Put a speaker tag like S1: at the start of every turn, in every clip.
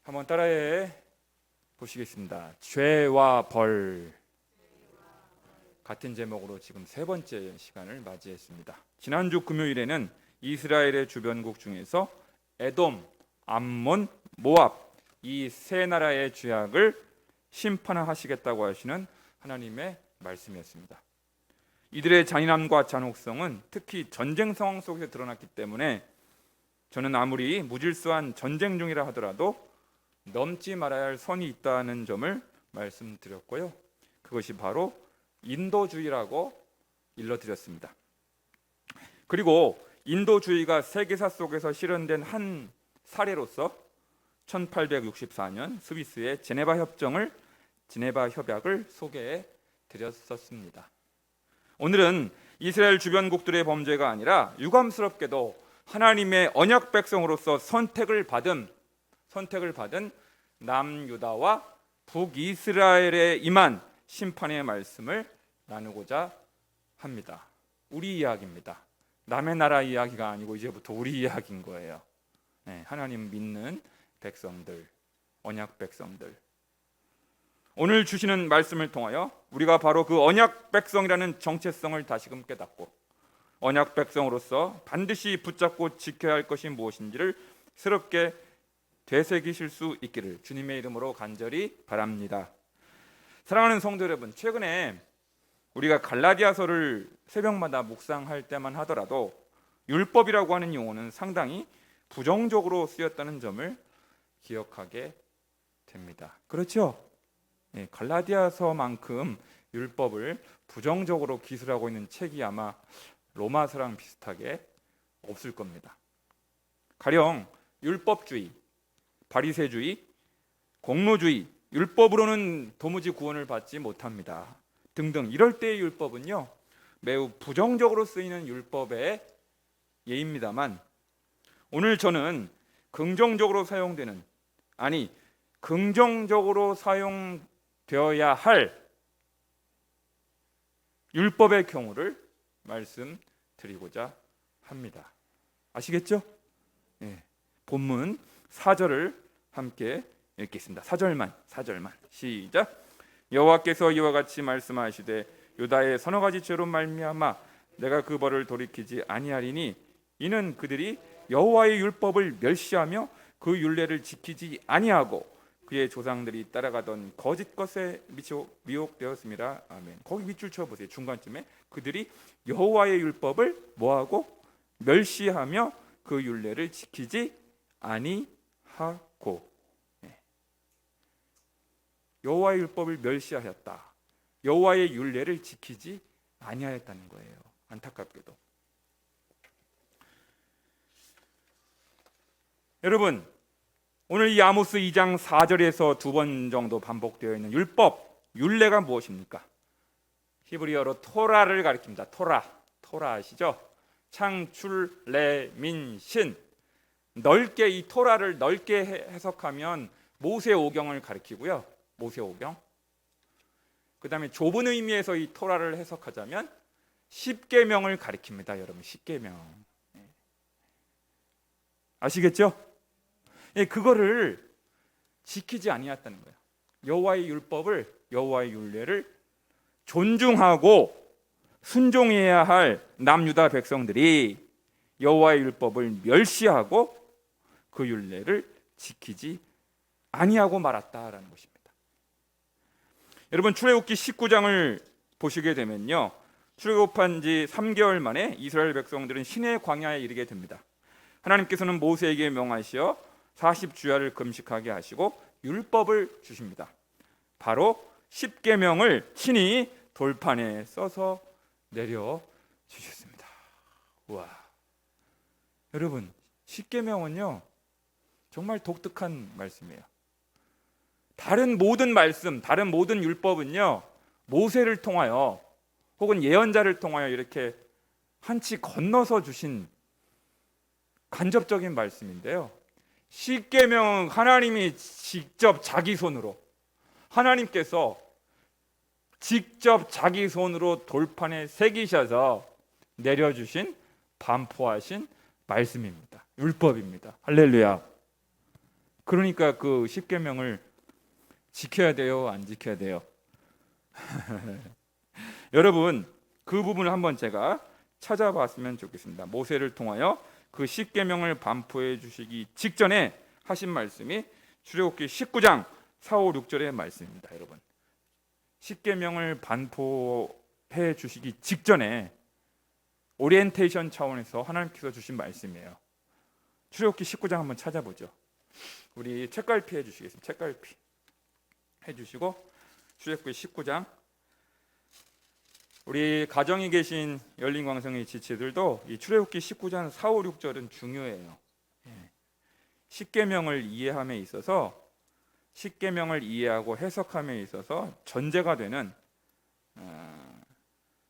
S1: 한번 따라해 보시겠습니다. 죄와 벌. 같은 제목으로 지금 세 번째 시간을 맞이했습니다. 지난주 금요일에는 이스라엘의 주변국 중에서 에돔, 암몬, 모압 이 세 나라의 죄악을 심판하시겠다고 하시는 하나님의 말씀이었습니다. 이들의 잔인함과 잔혹성은 특히 전쟁 상황 속에서 드러났기 때문에 저는 아무리 무질서한 전쟁 중이라 하더라도 넘지 말아야 할 선이 있다는 점을 말씀드렸고요. 그것이 바로 인도주의라고 일러드렸습니다. 그리고 인도주의가 세계사 속에서 실현된 한 사례로서 1864년 스위스의 제네바 협약을 소개해 드렸었습니다. 오늘은 이스라엘 주변국들의 범죄가 아니라 유감스럽게도 하나님의 언약 백성으로서 선택을 받은 남유다와 북이스라엘에 임한 심판의 말씀을 나누고자 합니다. 우리 이야기입니다. 남의 나라 이야기가 아니고 이제부터 우리 이야기인 거예요. 하나님 믿는 백성들, 언약 백성들. 오늘 주시는 말씀을 통하여 우리가 바로 그 언약 백성이라는 정체성을 다시금 깨닫고 언약 백성으로서 반드시 붙잡고 지켜야 할 것이 무엇인지를 새롭게 되새기실 수 있기를 주님의 이름으로 간절히 바랍니다. 사랑하는 성도 여러분, 최근에 우리가 갈라디아서를 새벽마다 묵상할 때만 하더라도 율법이라고 하는 용어는 상당히 부정적으로 쓰였다는 점을 기억하게 됩니다. 그렇죠? 갈라디아서만큼 율법을 부정적으로 기술하고 있는 책이 아마 로마서랑 비슷하게 없을 겁니다. 가령 율법주의, 바리새주의, 공로주의, 율법으로는 도무지 구원을 받지 못합니다 등등 이럴 때의 율법은요 매우 부정적으로 쓰이는 율법의 예입니다만 오늘 저는 긍정적으로 사용되어야 할 율법의 경우를 말씀드리고자 합니다. 아시겠죠? 본문 4절을 함께 읽겠습니다. 4절만 시작. 여호와께서 이와 같이 말씀하시되 유다의 서너 가지 죄로 말미암아 내가 그 벌을 돌이키지 아니하리니 이는 그들이 여호와의 율법을 멸시하며 그 율례를 지키지 아니하고 그의 조상들이 따라가던 거짓 것에 미혹되었음이라. 아멘. 거기 밑줄 쳐보세요. 중간쯤에 그들이 여호와의 율법을 뭐하고 멸시하며 그 율례를 지키지 아니하고. 여호와의 율법을 멸시하였다. 여호와의 율례를 지키지 아니하였다는 거예요. 안타깝게도. 여러분, 오늘 이 아모스 2장 4절에서 두 번 정도 반복되어 있는 율법, 율례가 무엇입니까? 히브리어로 토라를 가리킵니다. 토라 아시죠? 창출, 레, 민, 신. 넓게 이 토라를 넓게 해석하면 모세오경을 가리키고요. 모세오경. 그 다음에 좁은 의미에서 이 토라를 해석하자면 십계명을 가리킵니다. 여러분, 십계명. 아시겠죠? 그거를 지키지 아니했다는 거예요. 여호와의 율법을, 여호와의 율례를 존중하고 순종해야 할 남유다 백성들이 여호와의 율법을 멸시하고 그 율례를 지키지 아니하고 말았다라는 것입니다. 여러분, 출애굽기 19장을 보시게 되면요, 출애굽한 지 3개월 만에 이스라엘 백성들은 시내 광야에 이르게 됩니다. 하나님께서는 모세에게 명하시어 40주야를 금식하게 하시고 율법을 주십니다. 바로 십계명을 친히 돌판에 써서 내려 주셨습니다. 와, 여러분, 십계명은요 정말 독특한 말씀이에요. 다른 모든 말씀, 다른 모든 율법은요 모세를 통하여 혹은 예언자를 통하여 이렇게 한치 건너서 주신 간접적인 말씀인데요, 십계명은 하나님이 직접 자기 손으로, 하나님께서 직접 자기 손으로 돌판에 새기셔서 내려주신, 반포하신 말씀입니다. 율법입니다. 할렐루야. 그러니까 그 십계명을 지켜야 돼요, 안 지켜야 돼요? 여러분, 그 부분을 한번 제가 찾아봤으면 좋겠습니다. 모세를 통하여 그 십계명을 반포해 주시기 직전에 하신 말씀이 출애굽기 19장 4, 5, 6절의 말씀입니다. 여러분, 십계명을 반포해 주시기 직전에 오리엔테이션 차원에서 하나님께서 주신 말씀이에요. 출애굽기 19장 한번 찾아보죠. 우리 책갈피 해주시겠습니다. 책갈피 해주시고 출애굽기 19장, 우리 가정에 계신 열린광성의 지체들도 이 출애굽기 19장 4, 5, 6절은 중요해요. 십계명을 이해함에 있어서, 십계명을 이해하고 해석함에 있어서 전제가 되는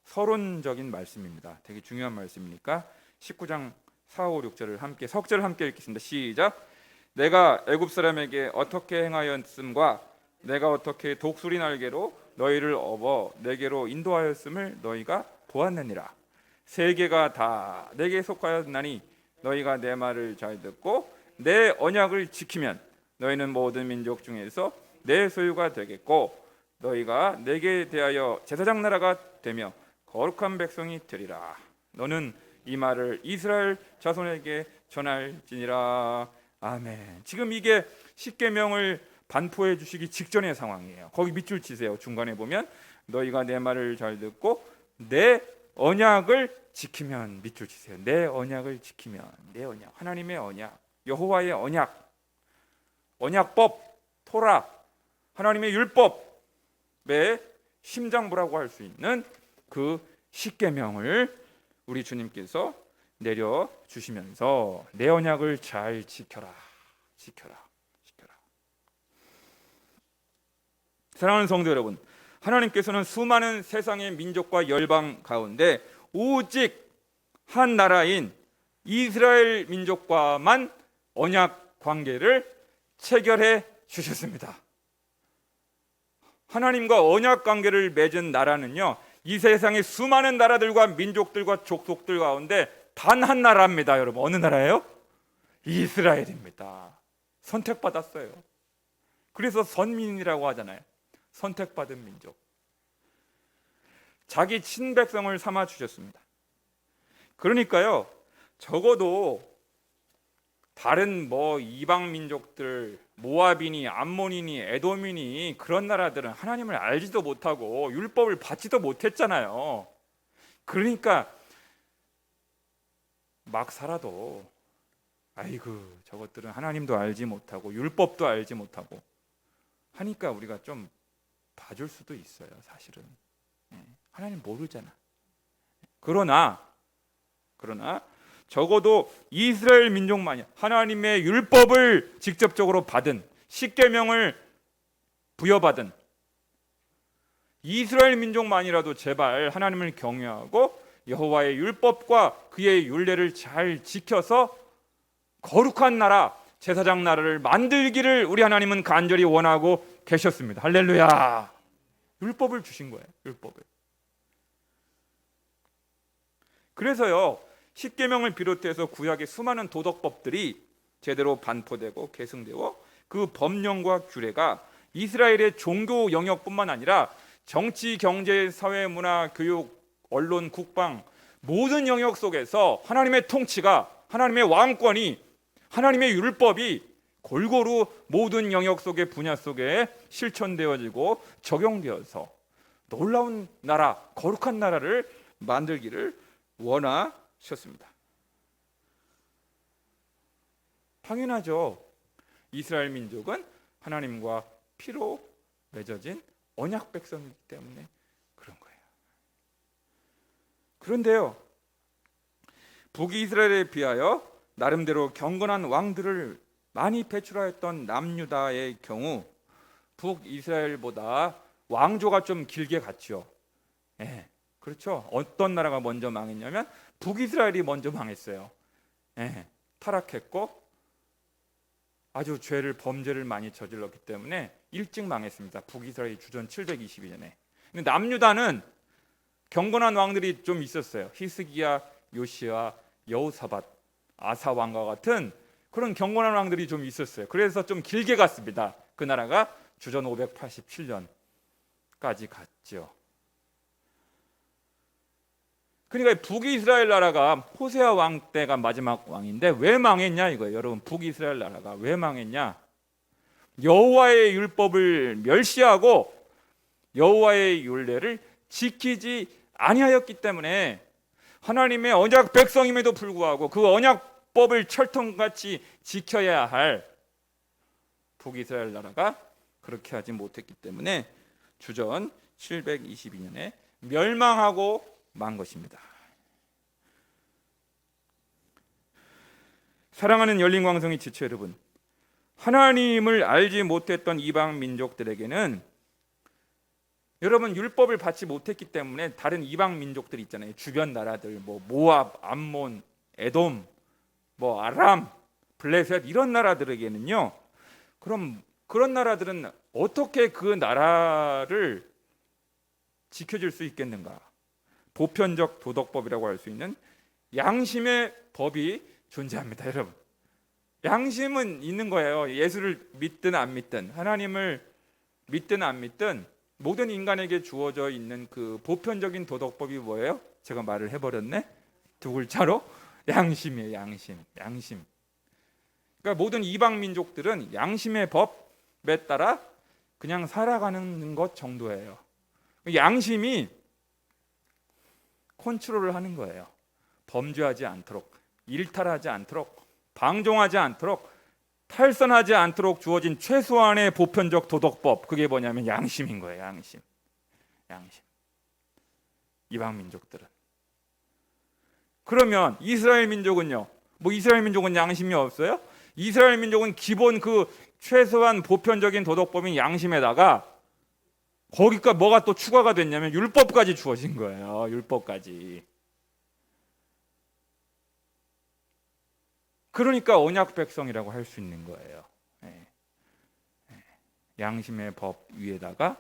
S1: 서론적인 말씀입니다. 되게 중요한 말씀이니까 19장 4, 5, 6절을 함께, 석절을 함께 읽겠습니다. 시작. 내가 애굽 사람에게 어떻게 행하였음과 내가 어떻게 독수리 날개로 너희를 업어 내게로 인도하였음을 너희가 보았느니라. 세계가 다 내게 속하였나니 너희가 내 말을 잘 듣고 내 언약을 지키면 너희는 모든 민족 중에서 내 소유가 되겠고 너희가 내게 대하여 제사장 나라가 되며 거룩한 백성이 되리라. 너는 이 말을 이스라엘 자손에게 전할지니라. 아멘. 지금 이게 십계명을 반포해 주시기 직전의 상황이에요. 거기 밑줄 치세요. 중간에 보면 너희가 내 말을 잘 듣고 내 언약을 지키면, 밑줄 치세요. 내 언약을 지키면, 내 언약, 하나님의 언약, 여호와의 언약, 언약법, 토라, 하나님의 율법의 심장부라고 할 수 있는 그 십계명을 우리 주님께서 내려 주시면서 내 언약을 잘 지켜라, 지켜라, 지켜라. 사랑하는 성도 여러분, 하나님께서는 수많은 세상의 민족과 열방 가운데 오직 한 나라인 이스라엘 민족과만 언약 관계를 체결해 주셨습니다. 하나님과 언약 관계를 맺은 나라는요, 이 세상의 수많은 나라들과 민족들과 족속들 가운데 단 한 나라입니다. 여러분, 어느 나라예요? 이스라엘입니다. 선택받았어요. 그래서 선민이라고 하잖아요. 선택받은 민족. 자기 친백성을 삼아 주셨습니다. 그러니까요, 적어도 다른 이방 민족들, 모압이니 암몬이니 에돔이니 그런 나라들은 하나님을 알지도 못하고 율법을 받지도 못했잖아요. 그러니까 막 살아도 아이고 저것들은 하나님도 알지 못하고 율법도 알지 못하고 하니까 우리가 좀 봐줄 수도 있어요. 사실은 하나님 모르잖아. 그러나 적어도 이스라엘 민족만이 하나님의 율법을 직접적으로 받은, 십계명을 부여받은 이스라엘 민족만이라도 제발 하나님을 경외하고 여호와의 율법과 그의 율례를 잘 지켜서 거룩한 나라, 제사장 나라를 만들기를 우리 하나님은 간절히 원하고 계셨습니다. 할렐루야. 율법을 주신 거예요. 율법을. 그래서요, 십계명을 비롯해서 구약의 수많은 도덕법들이 제대로 반포되고 계승되고 그 법령과 규례가 이스라엘의 종교 영역뿐만 아니라 정치, 경제, 사회, 문화, 교육, 언론, 국방 모든 영역 속에서 하나님의 통치가, 하나님의 왕권이, 하나님의 율법이 골고루 모든 영역 속의 분야 속에 실천되어지고 적용되어서 놀라운 나라, 거룩한 나라를 만들기를 원하셨습니다. 당연하죠. 이스라엘 민족은 하나님과 피로 맺어진 언약 백성이기 때문에 그런 거예요. 그런데요, 북이스라엘에 비하여 나름대로 경건한 왕들을 많이 배출하였던 남유다의 경우 북이스라엘보다 왕조가 좀 길게 갔죠. 그렇죠. 어떤 나라가 먼저 망했냐면 북이스라엘이 먼저 망했어요. 타락했고 아주 범죄를 많이 저질렀기 때문에 일찍 망했습니다. 북이스라엘이 주전 722년에. 근데 남유다는 경건한 왕들이 좀 있었어요. 히스기야, 요시야, 여호사밧, 아사 왕과 같은 그런 경건한 왕들이 좀 있었어요. 그래서 좀 길게 갔습니다. 그 나라가 주전 587년까지 갔죠. 그러니까 북이스라엘 나라가 호세아 왕 때가 마지막 왕인데 왜 망했냐 이거예요. 여러분, 북이스라엘 나라가 왜 망했냐? 여호와의 율법을 멸시하고 여호와의 율례를 지키지 아니하였기 때문에 하나님의 언약 백성임에도 불구하고 그 언약법을 철통같이 지켜야 할 북이스라엘 나라가 그렇게 하지 못했기 때문에 주전 722년에 멸망하고 만 것입니다. 사랑하는 열린광성의 지체 여러분, 하나님을 알지 못했던 이방 민족들에게는 여러분 율법을 받지 못했기 때문에 다른 이방 민족들 있잖아요. 주변 나라들 뭐 모압, 암몬, 에돔, 뭐 아람, 블레셋 이런 나라들에게는요. 그럼 그런 나라들은 어떻게 그 나라를 지켜줄 수 있겠는가? 보편적 도덕법이라고 할 수 있는 양심의 법이 존재합니다, 여러분. 양심은 있는 거예요. 예수를 믿든 안 믿든, 하나님을 믿든 안 믿든 모든 인간에게 주어져 있는 그 보편적인 도덕법이 뭐예요? 제가 말을 해버렸네. 두 글자로 양심이에요. 양심. 그러니까 모든 이방 민족들은 양심의 법에 따라 그냥 살아가는 것 정도예요. 양심이 컨트롤을 하는 거예요. 범죄하지 않도록, 일탈하지 않도록, 방종하지 않도록, 탈선하지 않도록 주어진 최소한의 보편적 도덕법, 그게 뭐냐면 양심인 거예요. 양심. 이방 민족들은. 그러면 이스라엘 민족은요? 뭐 이스라엘 민족은 양심이 없어요? 이스라엘 민족은 기본 그 최소한 보편적인 도덕법인 양심에다가 거기가 뭐가 또 추가가 됐냐면 율법까지 주어진 거예요. 율법까지. 그러니까 언약 백성이라고 할 수 있는 거예요. 양심의 법 위에다가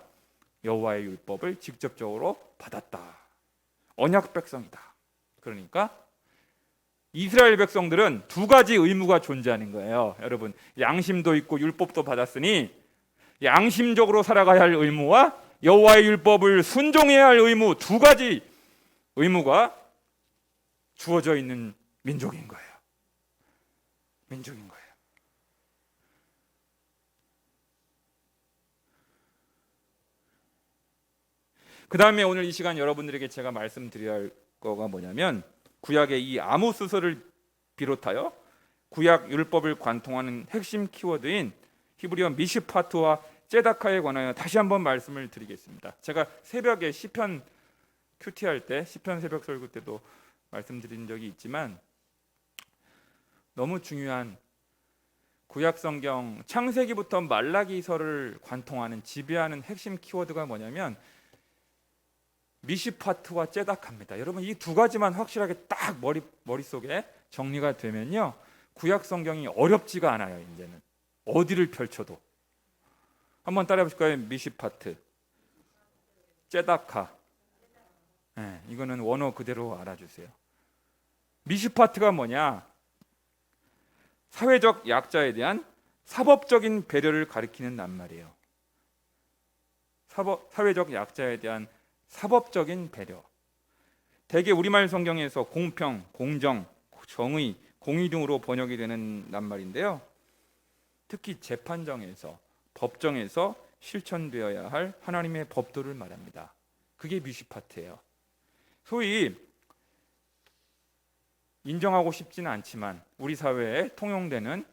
S1: 여호와의 율법을 직접적으로 받았다. 언약 백성이다. 그러니까 이스라엘 백성들은 두 가지 의무가 존재하는 거예요. 여러분, 양심도 있고 율법도 받았으니 양심적으로 살아가야 할 의무와 여호와의 율법을 순종해야 할 의무, 두 가지 의무가 주어져 있는 민족인 거예요. 그 다음에 오늘 이 시간 여러분들에게 제가 말씀드려야 할 거가 뭐냐면 구약의 이 아모스서를 비롯하여 구약 율법을 관통하는 핵심 키워드인 히브리어 미슈파트와 제다카에 관하여 다시 한번 말씀을 드리겠습니다. 제가 새벽에 시편 큐티할 때, 시편 새벽 설교 때도 말씀드린 적이 있지만 너무 중요한 구약 성경 창세기부터 말라기서를 관통하는 지배하는 핵심 키워드가 뭐냐면 미슈파트와 제다카입니다. 여러분 이 두 가지만 확실하게 딱 머릿속에 정리가 되면요, 구약 성경이 어렵지가 않아요. 이제는 어디를 펼쳐도. 한번 따라해 보실까요? 미슈파트, 제다카. 이거는 원어 그대로 알아주세요. 미슈파트가 뭐냐? 사회적 약자에 대한 사법적인 배려를 가리키는 낱말이에요. 사회적 약자에 대한 사법적인 배려. 대개 우리말 성경에서 공평, 공정, 정의, 공의 등으로 번역이 되는 낱말인데요. 특히 재판정에서, 법정에서 실천되어야 할 하나님의 법도를 말합니다. 그게 미슈파트예요. 소위 인정하고 싶지는 않지만 우리 사회에 통용되는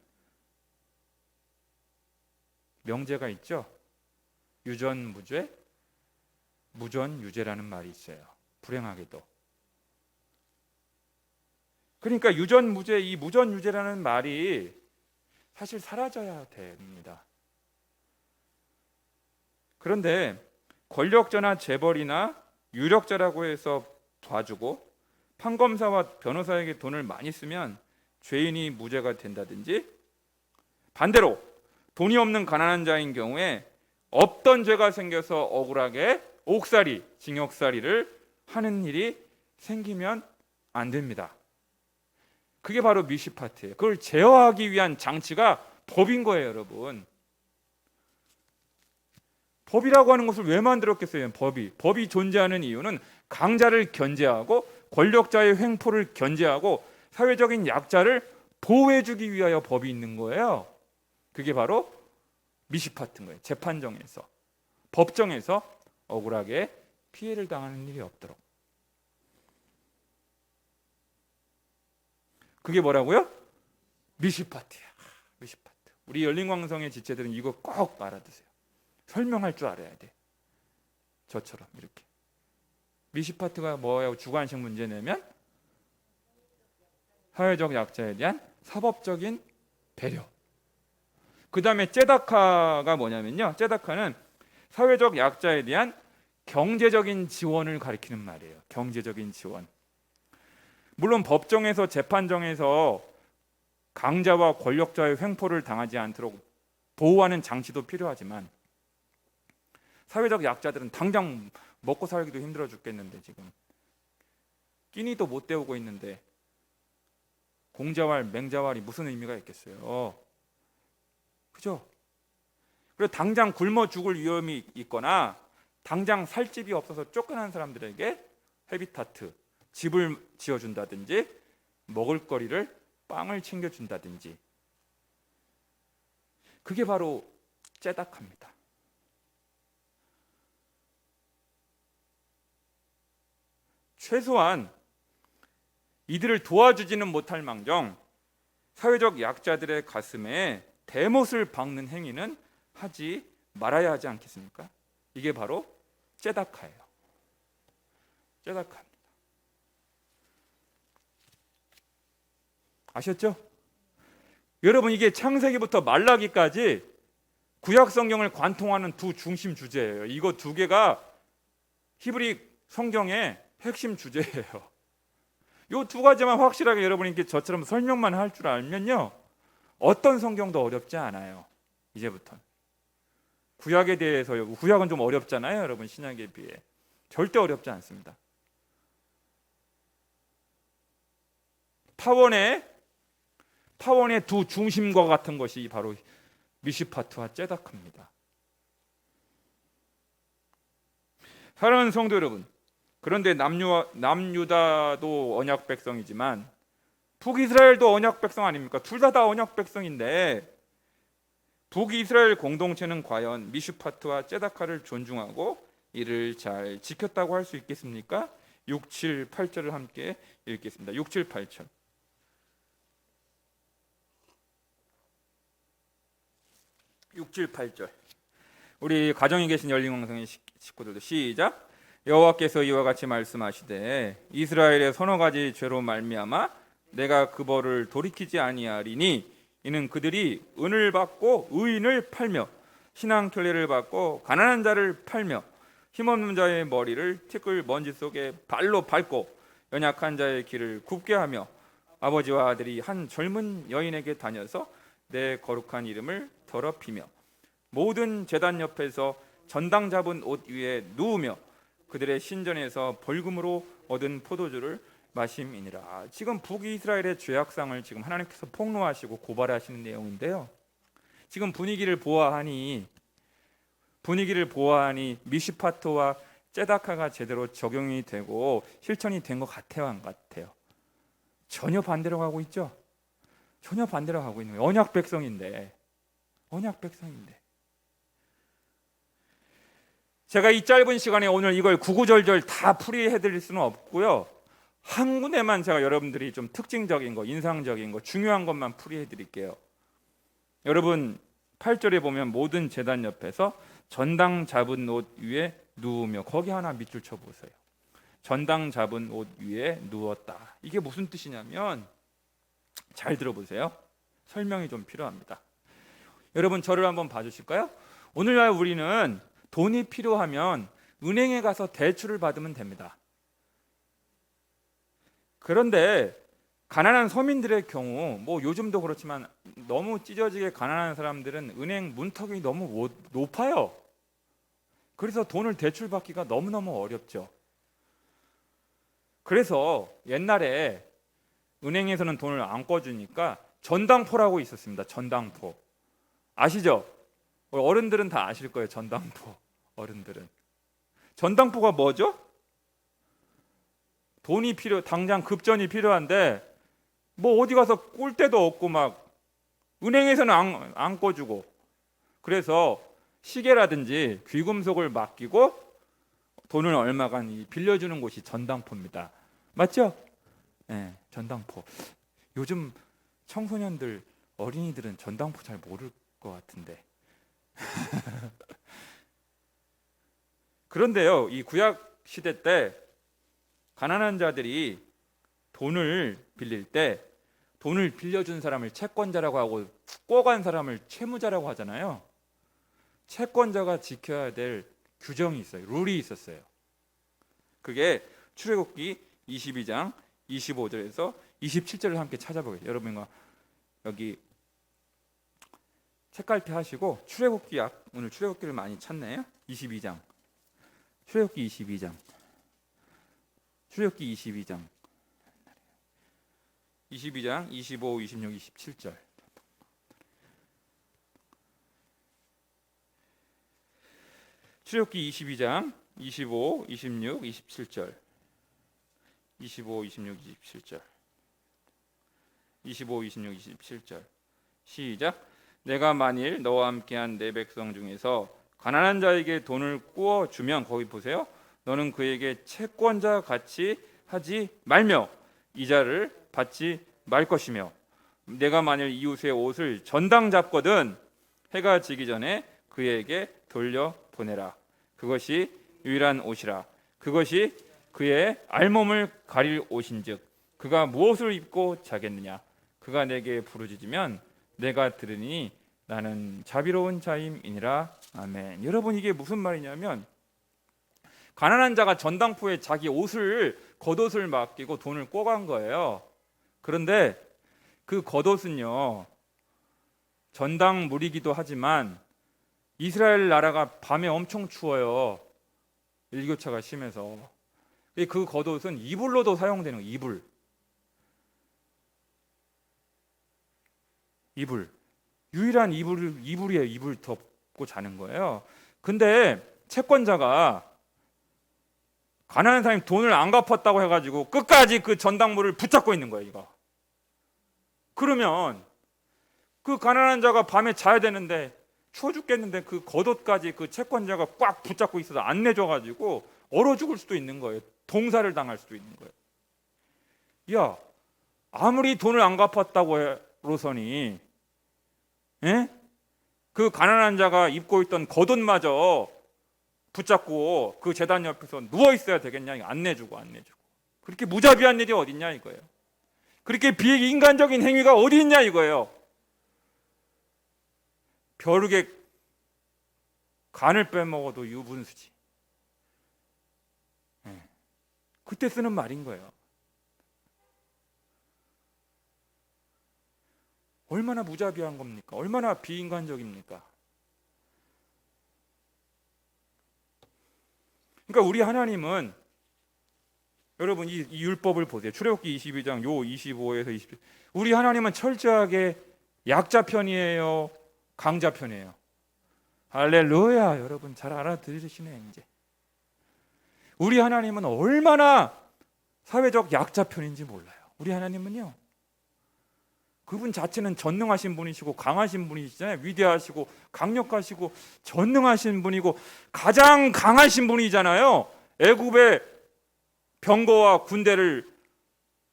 S1: 명제가 있죠. 유전무죄, 무전유죄라는 말이 있어요. 불행하게도. 그러니까 유전무죄, 이 무전유죄라는 말이 사실 사라져야 됩니다. 그런데 권력자나 재벌이나 유력자라고 해서 봐주고 판검사와 변호사에게 돈을 많이 쓰면 죄인이 무죄가 된다든지, 반대로 돈이 없는 가난한 자인 경우에 없던 죄가 생겨서 억울하게 옥살이, 징역살이를 하는 일이 생기면 안 됩니다. 그게 바로 미시파트예요. 그걸 제어하기 위한 장치가 법인 거예요, 여러분. 법이라고 하는 것을 왜 만들었겠어요? 법이 존재하는 이유는 강자를 견제하고 권력자의 횡포를 견제하고 사회적인 약자를 보호해주기 위하여 법이 있는 거예요. 그게 바로 미시파트인 거예요. 재판정에서, 법정에서 억울하게 피해를 당하는 일이 없도록. 그게 뭐라고요? 미시파트야. 미시파트. 우리 열린광성의 지체들은 이거 꼭 알아두세요. 설명할 줄 알아야 돼. 저처럼 이렇게. 미시파트가 뭐예요? 주관식 문제 내면 사회적 약자에 대한 사법적인 배려. 그 다음에 째다카가 뭐냐면요, 째다카는 사회적 약자에 대한 경제적인 지원을 가리키는 말이에요. 경제적인 지원. 물론 법정에서, 재판정에서 강자와 권력자의 횡포를 당하지 않도록 보호하는 장치도 필요하지만 사회적 약자들은 당장 먹고 살기도 힘들어 죽겠는데 지금 끼니도 못 때우고 있는데 공자왈, 맹자왈이 무슨 의미가 있겠어요? 그죠? 그리고 당장 굶어 죽을 위험이 있거나 당장 살 집이 없어서 쫓겨난 사람들에게 헤비타트, 집을 지어준다든지 먹을거리를, 빵을 챙겨준다든지, 그게 바로 째다카입니다. 최소한 이들을 도와주지는 못할 망정 사회적 약자들의 가슴에 대못을 박는 행위는 하지 말아야 하지 않겠습니까? 이게 바로 째다카예요. 째다카입니다. 아셨죠? 여러분, 이게 창세기부터 말라기까지 구약 성경을 관통하는 두 중심 주제예요. 이거 두 개가 히브리 성경의 핵심 주제예요. 이 두 가지만 확실하게 여러분이 저처럼 설명만 할 줄 알면요, 어떤 성경도 어렵지 않아요. 이제부터는. 구약에 대해서요. 구약은 좀 어렵잖아요, 여러분. 신약에 비해 절대 어렵지 않습니다. 파원의 두 중심과 같은 것이 바로 미시파트와 째다카입니다. 사랑하는 성도 여러분, 그런데 남유다도 언약 백성이지만 북이스라엘도 언약 백성 아닙니까? 둘 다 언약 백성인데 북이스라엘 공동체는 과연 미슈파트와 째다카를 존중하고 이를 잘 지켰다고 할 수 있겠습니까? 6, 7, 8절을 함께 읽겠습니다. 6, 7, 8절. 6, 7, 8절. 우리 가정에 계신 열린광성의 식구들도 시작. 여호와께서 이와 같이 말씀하시되 이스라엘의 서너 가지 죄로 말미암아 내가 그 벌을 돌이키지 아니하리니 이는 그들이 은을 받고 의인을 팔며 신앙결례를 받고 가난한 자를 팔며 힘없는 자의 머리를 티끌 먼지 속에 발로 밟고 연약한 자의 길을 굽게 하며 아버지와 아들이 한 젊은 여인에게 다녀서 내 거룩한 이름을 더럽히며 모든 제단 옆에서 전당 잡은 옷 위에 누우며 그들의 신전에서 벌금으로 얻은 포도주를 마심이니라. 지금 북이스라엘의 죄악상을 지금 하나님께서 폭로하시고 고발하시는 내용인데요, 지금 분위기를 보아하니 미시파트와 째다카가 제대로 적용이 되고 실천이 된 것 같아요, 안 같아요? 전혀 반대로 가고 있죠. 전혀 반대로 가고 있는 거예요. 언약 백성인데. 제가 이 짧은 시간에 오늘 이걸 구구절절 다 풀이해드릴 수는 없고요, 한 군데만 제가 여러분들이 좀 특징적인 거, 인상적인 거, 중요한 것만 풀이해드릴게요. 여러분 8절에 보면 모든 제단 옆에서 전당 잡은 옷 위에 누우며, 거기 하나 밑줄 쳐보세요. 전당 잡은 옷 위에 누웠다. 이게 무슨 뜻이냐면, 잘 들어보세요. 설명이 좀 필요합니다. 여러분 저를 한번 봐주실까요? 오늘날 우리는 돈이 필요하면 은행에 가서 대출을 받으면 됩니다. 그런데 가난한 서민들의 경우, 뭐 요즘도 그렇지만 너무 찢어지게 가난한 사람들은 은행 문턱이 너무 높아요. 그래서 돈을 대출받기가 너무너무 어렵죠. 그래서 옛날에 은행에서는 돈을 안 꿔주니까 전당포라고 있었습니다. 전당포. 아시죠? 어른들은 다 아실 거예요. 전당포. 어른들은. 전당포가 뭐죠? 돈이 당장 급전이 필요한데 뭐 어디 가서 꿀 데도 없고 막 은행에서는 안 꿔주고, 그래서 시계라든지 귀금속을 맡기고 돈을 얼마간 빌려주는 곳이 전당포입니다. 맞죠? 네, 전당포. 요즘 청소년들, 어린이들은 전당포 잘 모를 것 같은데. 그런데요, 이 구약 시대 때 가난한 자들이 돈을 빌릴 때 돈을 빌려준 사람을 채권자라고 하고 꿔간 사람을 채무자라고 하잖아요. 채권자가 지켜야 될 규정이 있어요. 룰이 있었어요. 그게 출애굽기 22장 25절에서 27절을 함께 찾아보겠습니다. 여러분과 여기 책갈피 하시고 출애굽기 오늘 출애굽기를 많이 찾네요. 22장. 출애굽기 22장. 출애굽기 22장. 22장 25, 26, 27절. 출애굽기 22장 25, 26, 27절. 25, 26, 27절. 25, 26, 27절. 시작. 내가 만일 너와 함께한 내 백성 중에서 가난한 자에게 돈을 꾸어 주면, 거기 보세요. 너는 그에게 채권자 같이 하지 말며 이자를 받지 말 것이며, 내가 만일 이웃의 옷을 전당 잡거든 해가 지기 전에 그에게 돌려 보내라. 그것이 유일한 옷이라. 그것이 그의 알몸을 가릴 옷인즉 그가 무엇을 입고 자겠느냐. 그가 내게 부르짖으면 내가 들으니 나는 자비로운 자임이니라. 아멘. 여러분, 이게 무슨 말이냐면, 가난한 자가 전당포에 자기 옷을, 겉옷을 맡기고 돈을 꿔간 거예요. 그런데 그 겉옷은요, 전당물이기도 하지만 이스라엘 나라가 밤에 엄청 추워요. 일교차가 심해서. 그 겉옷은 이불로도 사용되는 거예요. 이불. 유일한 이불이에요. 이불 덮고 자는 거예요. 근데 채권자가 가난한 사람이 돈을 안 갚았다고 해가지고 끝까지 그 전당물을 붙잡고 있는 거예요. 이거. 그러면 그 가난한 자가 밤에 자야 되는데 추워 죽겠는데 그 겉옷까지 그 채권자가 꽉 붙잡고 있어서 안 내줘가지고 얼어 죽을 수도 있는 거예요. 동사를 당할 수도 있는 거예요. 야, 아무리 돈을 안 갚았다고 해로서니 그 가난한 자가 입고 있던 겉옷마저 붙잡고 그 제단 옆에서 누워 있어야 되겠냐? 안 내주고. 그렇게 무자비한 일이 어딨냐 이거예요. 그렇게 비인간적인 행위가 어디 있냐 이거예요. 벼룩에 간을 빼먹어도 유분수지. 그때 쓰는 말인 거예요. 얼마나 무자비한 겁니까? 얼마나 비인간적입니까? 그러니까 우리 하나님은, 여러분 이 율법을 보세요. 출애굽기 22장 요 25에서 27. 우리 하나님은 철저하게 약자 편이에요, 강자 편이에요? 할렐루야. 여러분 잘 알아들으시네. 이제 우리 하나님은 얼마나 사회적 약자 편인지 몰라요. 우리 하나님은요, 그분 자체는 전능하신 분이시고 강하신 분이시잖아요. 위대하시고 강력하시고 전능하신 분이고 가장 강하신 분이잖아요. 애굽의 병거와 군대를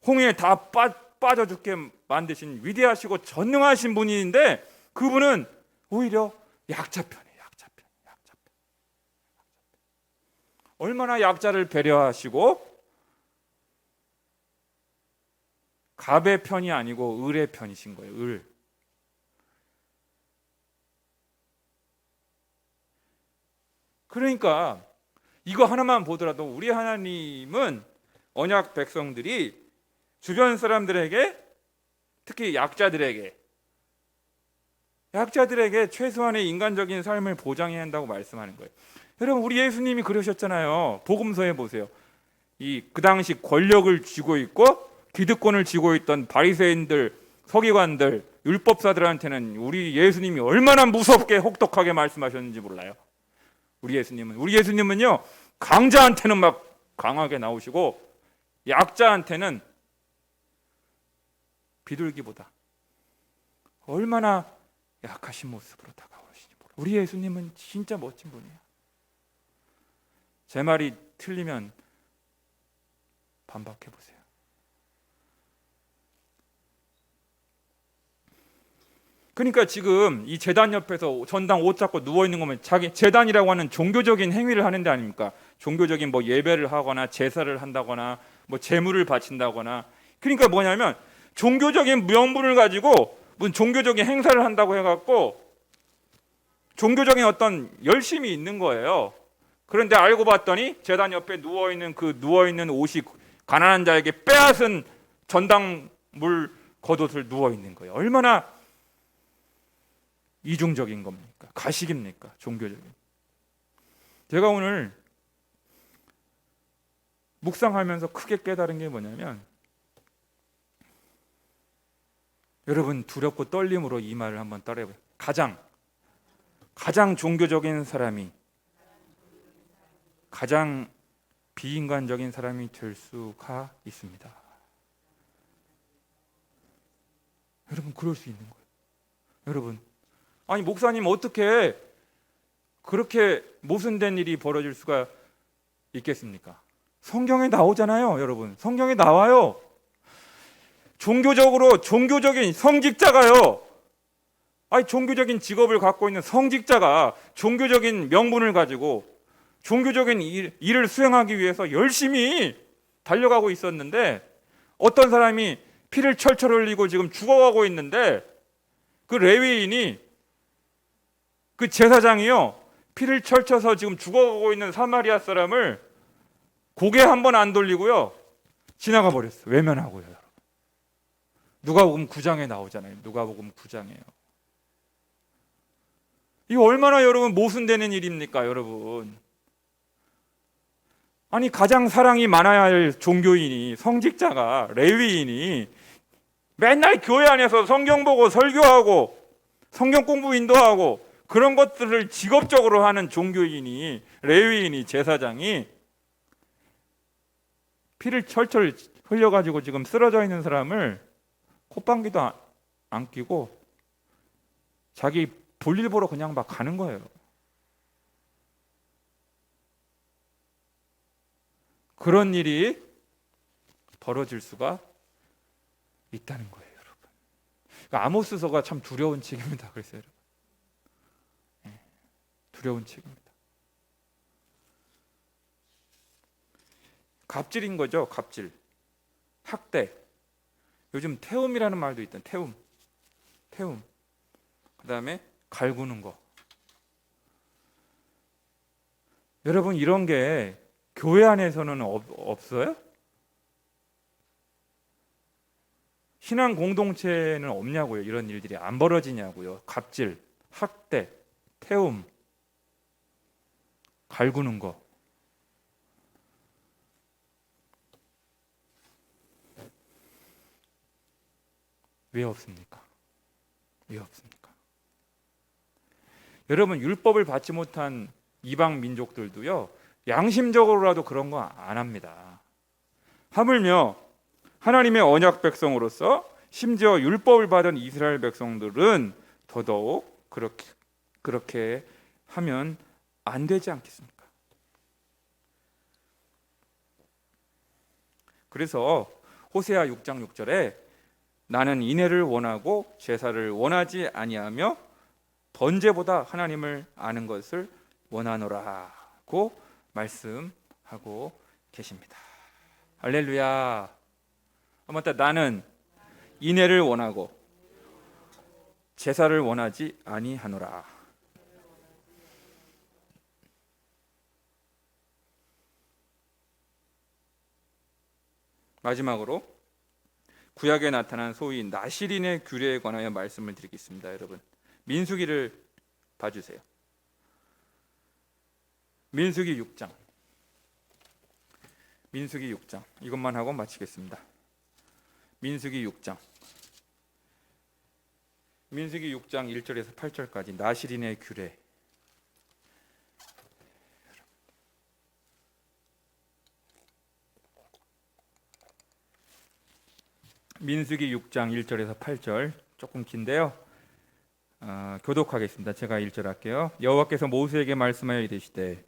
S1: 홍해에 다 빠져 죽게 만드신 위대하시고 전능하신 분인데, 그분은 오히려 약자 편이에요. 약자 편. 얼마나 약자를 배려하시고 갑의 편이 아니고 을의 편이신 거예요. 을. 그러니까 이거 하나만 보더라도 우리 하나님은 언약 백성들이 주변 사람들에게, 특히 약자들에게 최소한의 인간적인 삶을 보장해야 한다고 말씀하는 거예요. 여러분, 우리 예수님이 그러셨잖아요. 복음서에 보세요. 그 당시 권력을 쥐고 있고 기득권을 쥐고 있던 바리새인들, 서기관들, 율법사들한테는 우리 예수님이 얼마나 무섭게 혹독하게 말씀하셨는지 몰라요. 우리 예수님은요, 강자한테는 막 강하게 나오시고 약자한테는 비둘기보다 얼마나 약하신 모습으로 다가오시니 몰라요. 우리 예수님은 진짜 멋진 분이에요. 제 말이 틀리면 반박해 보세요. 그러니까 지금 이 제단 옆에서 전당 옷 잡고 누워 있는 거면 자기 제단이라고 하는 종교적인 행위를 하는 데 아닙니까? 종교적인 뭐 예배를 하거나 제사를 한다거나 뭐 제물을 바친다거나. 그러니까 뭐냐면 종교적인 명분을 가지고 무슨 종교적인 행사를 한다고 해갖고 종교적인 어떤 열심이 있는 거예요. 그런데 알고 봤더니 제단 옆에 누워 있는 그 누워 있는 옷이 가난한 자에게 빼앗은 전당물 겉옷을 누워 있는 거예요. 얼마나 이중적인 겁니까? 가식입니까? 종교적인. 제가 오늘 묵상하면서 크게 깨달은 게 뭐냐면, 여러분 두렵고 떨림으로 이 말을 한번 따라해보세요. 가장 종교적인 사람이 가장 비인간적인 사람이 될 수가 있습니다. 여러분 그럴 수 있는 거예요. 여러분, 아니 목사님 어떻게 그렇게 모순된 일이 벌어질 수가 있겠습니까? 성경에 나오잖아요. 여러분 성경에 나와요. 종교적인 성직자가요, 아니 종교적인 직업을 갖고 있는 성직자가 종교적인 명분을 가지고 종교적인 일을 수행하기 위해서 열심히 달려가고 있었는데, 어떤 사람이 피를 철철 흘리고 지금 죽어가고 있는데, 그 레위인이, 그 제사장이요, 피를 철쳐서 지금 죽어가고 있는 사마리아 사람을 고개 한 번 안 돌리고요 지나가 버렸어요. 외면하고요. 여러분, 누가복음 9장에 나오잖아요. 누가복음 9장에요. 이거 얼마나 여러분 모순되는 일입니까? 여러분, 아니 가장 사랑이 많아야 할 종교인이, 성직자가, 레위인이 맨날 교회 안에서 성경 보고 설교하고 성경 공부 인도하고 그런 것들을 직업적으로 하는 종교인이, 레위인이, 제사장이 피를 철철 흘려가지고 지금 쓰러져 있는 사람을 콧방귀도 안 끼고 자기 볼일 보러 그냥 막 가는 거예요. 그런 일이 벌어질 수가 있다는 거예요, 여러분. 그러니까 아모스서가 참 두려운 책입니다. 그래서 여러분, 두려운 책입니다. 갑질인 거죠. 갑질, 학대. 요즘 태움이라는 말도 있다. 태움. 그 다음에 갈구는 거. 여러분 이런 게 교회 안에서는 없어요? 신앙 공동체는 없냐고요. 이런 일들이 안 벌어지냐고요. 갑질, 학대, 태움, 갈구는 거. 왜 없습니까? 왜 없습니까? 여러분 율법을 받지 못한 이방 민족들도요, 양심적으로라도 그런 거 안 합니다. 하물며 하나님의 언약 백성으로서 심지어 율법을 받은 이스라엘 백성들은 더더욱 그렇게 하면 안 되지 않겠습니까? 그래서 호세아 6장 6절에 나는 인애를 원하고 제사를 원하지 아니하며 번제보다 하나님을 아는 것을 원하노라고 말씀하고 계십니다. 할렐루야. 맞다. 나는 인애를 원하고 제사를 원하지 아니하노라. 마지막으로 구약에 나타난 소위 나실인의 규례에 관하여 말씀을 드리겠습니다. 여러분 민수기를 봐주세요. 민수기 6장 이것만 하고 마치겠습니다. 민수기 6장. 민수기 6장 1절에서 8절까지 나실인의 규례. 민수기 6장 1절에서 8절 조금 긴데요. 교독하겠습니다. 제가 1절 할게요. 여호와께서 모세에게 말씀하여 이르시되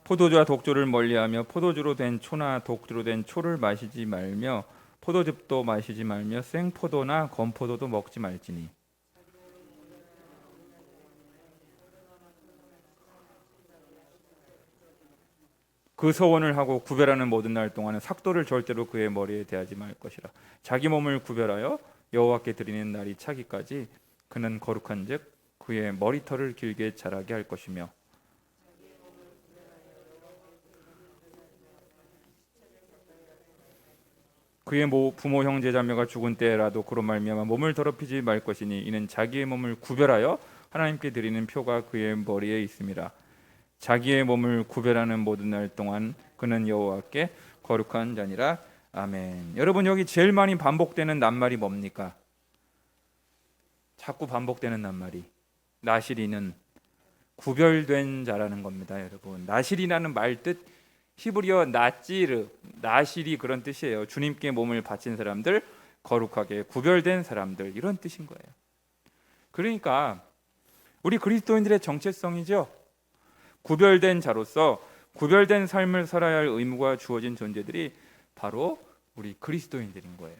S1: 포도주와 독주를 멀리하며 포도주로 된 초나 독주로 된 초를 마시지 말며 포도즙도 마시지 말며 생포도나 건포도도 먹지 말지니 그 서원을 하고 구별하는 모든 날 동안은 삭도를 절대로 그의 머리에 대하지 말 것이라. 자기 몸을 구별하여 여호와께 드리는 날이 차기까지 그는 거룩한즉 그의 머리털을 길게 자라게 할 것이며 그의 부모 형제 자매가 죽은 때라도 그로 말미암아 몸을 더럽히지 말 것이니 이는 자기의 몸을 구별하여 하나님께 드리는 표가 그의 머리에 있음이라. 자기의 몸을 구별하는 모든 날 동안 그는 여호와께 거룩한 자니라. 아멘. 여러분, 여기 제일 많이 반복되는 낱말이 뭡니까? 자꾸 반복되는 낱말이 나실이는 구별된 자라는 겁니다. 여러분, 나실이라는 말 뜻 히브리어 나찌르, 나실이 그런 뜻이에요. 주님께 몸을 바친 사람들, 거룩하게 구별된 사람들, 이런 뜻인 거예요. 그러니까 우리 그리스도인들의 정체성이죠. 구별된 자로서 구별된 삶을 살아야 할 의무가 주어진 존재들이 바로 우리 그리스도인들인 거예요.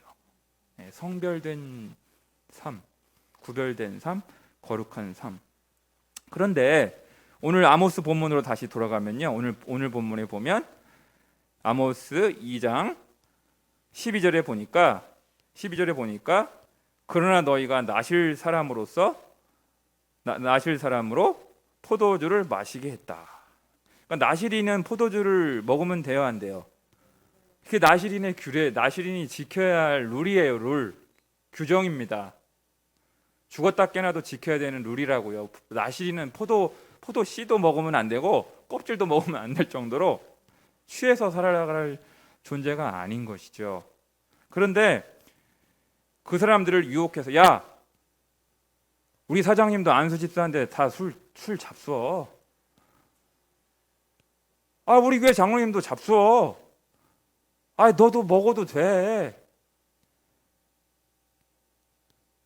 S1: 성별된 삶, 구별된 삶, 거룩한 삶. 그런데 오늘 아모스 본문으로 다시 돌아가면요, 오늘 본문에 보면 아모스 2장 12절에 보니까 그러나 너희가 나실 사람으로 포도주를 마시게 했다. 그러니까 나실인은 포도주를 먹으면 돼요, 안 돼요? 그게 나실인의 규례, 나실인이 지켜야 할 룰이에요. 룰, 규정입니다. 죽었다 깨나도 지켜야 되는 룰이라고요. 나실인은 포도 씨도 먹으면 안 되고 껍질도 먹으면 안 될 정도로 취해서 살아갈 존재가 아닌 것이죠. 그런데 그 사람들을 유혹해서, 야, 우리 사장님도 안수 집사인데 다 술 잡수어. 우리 교회 장로님도 잡수어. 너도 먹어도 돼.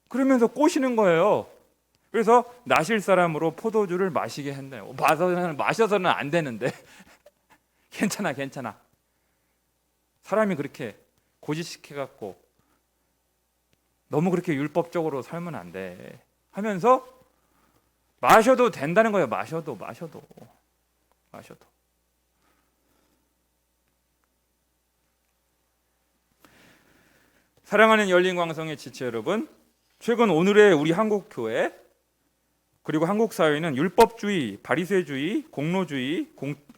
S1: 그러면서 꼬시는 거예요. 그래서 나실 사람으로 포도주를 마시게 한대요. 마셔서는 안 되는데 괜찮아. 사람이 그렇게 고집시켜갖고 너무 그렇게 율법적으로 살면 안 돼 하면서 마셔도 된다는 거예요. 마셔도. 사랑하는 열린광성의 지체 여러분, 최근 오늘의 우리 한국 교회 그리고 한국 사회는 율법주의, 바리새주의, 공로주의,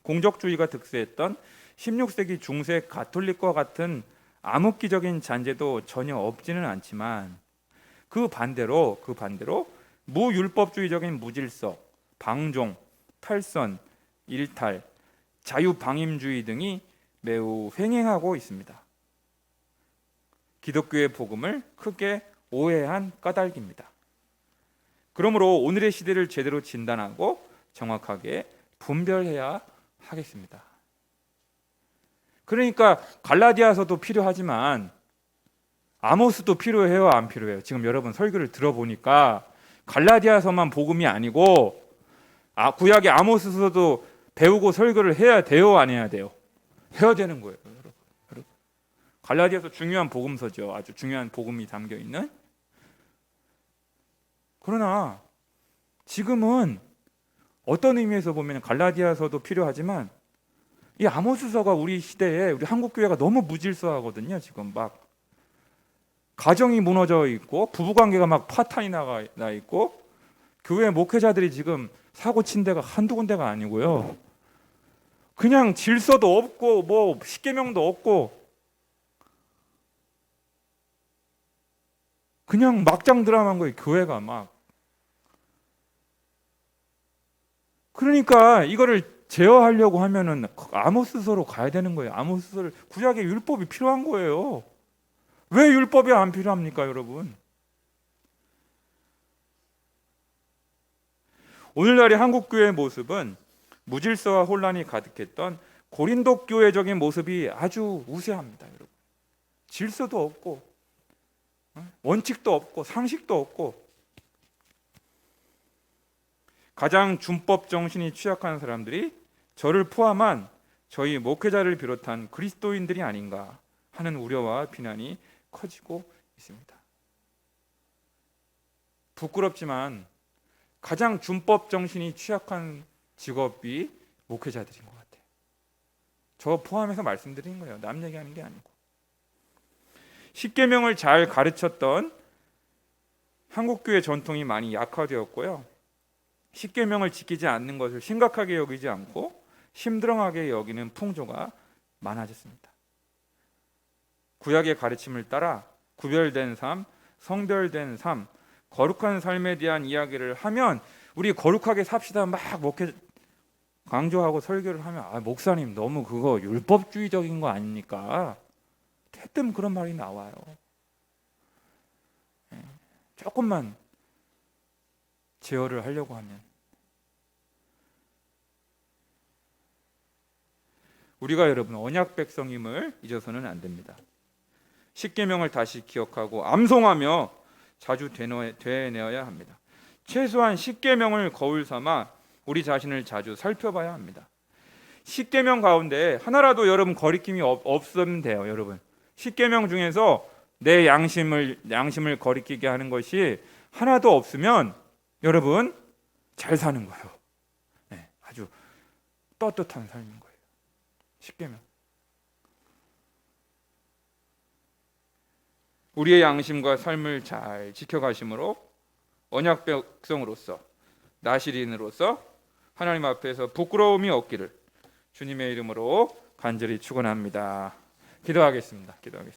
S1: 공적주의가 득세했던 16세기 중세 가톨릭과 같은 암흑기적인 잔재도 전혀 없지는 않지만 그 반대로 무율법주의적인 무질서, 방종, 탈선, 일탈, 자유방임주의 등이 매우 횡행하고 있습니다. 기독교의 복음을 크게 오해한 까닭입니다. 그러므로 오늘의 시대를 제대로 진단하고 정확하게 분별해야 하겠습니다. 그러니까 갈라디아서도 필요하지만 아모스도 필요해요, 안 필요해요? 지금 여러분 설교를 들어보니까 갈라디아서만 복음이 아니고 구약의 아모스서도 배우고 설교를 해야 돼요, 안 해야 돼요? 해야 되는 거예요, 여러분. 갈라디아서 중요한 복음서죠. 아주 중요한 복음이 담겨 있는. 그러나 지금은 어떤 의미에서 보면 갈라디아서도 필요하지만 이 아모스서가 우리 시대에 우리 한국 교회가 너무 무질서하거든요. 지금 막 가정이 무너져 있고 부부관계가 막 파탄이 나 있고 교회 목회자들이 지금 사고 친 데가 한두 군데가 아니고요. 그냥 질서도 없고 뭐 십계명도 없고 그냥 막장 드라마인 거예요. 교회가 막 그러니까 이거를 제어하려고 하면은 아모스서로 가야 되는 거예요. 아모스서를 구약의 율법이 필요한 거예요. 왜 율법이 안 필요합니까, 여러분? 오늘날의 한국 교회의 모습은 무질서와 혼란이 가득했던 고린도 교회적인 모습이 아주 우세합니다, 여러분. 질서도 없고 원칙도 없고 상식도 없고 가장 준법 정신이 취약한 사람들이 저를 포함한 저희 목회자를 비롯한 그리스도인들이 아닌가 하는 우려와 비난이 커지고 있습니다. 부끄럽지만 가장 준법 정신이 취약한 직업이 목회자들인 것 같아요. 저 포함해서 말씀드리는 거예요. 남 얘기하는 게 아니고. 십계명을 잘 가르쳤던 한국교회 전통이 많이 약화되었고요. 십계명을 지키지 않는 것을 심각하게 여기지 않고 심드렁하게 여기는 풍조가 많아졌습니다. 구약의 가르침을 따라 구별된 삶, 성별된 삶, 거룩한 삶에 대한 이야기를 하면 우리 거룩하게 삽시다 막 목회 강조하고 설교를 하면 목사님 너무 그거 율법주의적인 거 아닙니까? 대뜸 그런 말이 나와요. 조금만 제어를 하려고 하면 우리가 여러분 언약 백성임을 잊어서는 안 됩니다. 십계명을 다시 기억하고 암송하며 자주 되뇌어야 합니다. 최소한 십계명을 거울 삼아 우리 자신을 자주 살펴봐야 합니다. 십계명 가운데 하나라도 여러분 거리낌이 없으면 돼요, 여러분. 십계명 중에서 내 양심을 거리끼게 하는 것이 하나도 없으면 여러분 잘 사는 거예요. 네, 아주 떳떳한 삶인 거예요. 십계명. 우리의 양심과 삶을 잘 지켜가심으로 언약 백성으로서 나시린으로서 하나님 앞에서 부끄러움이 없기를 주님의 이름으로 간절히 축원합니다. 기도하겠습니다.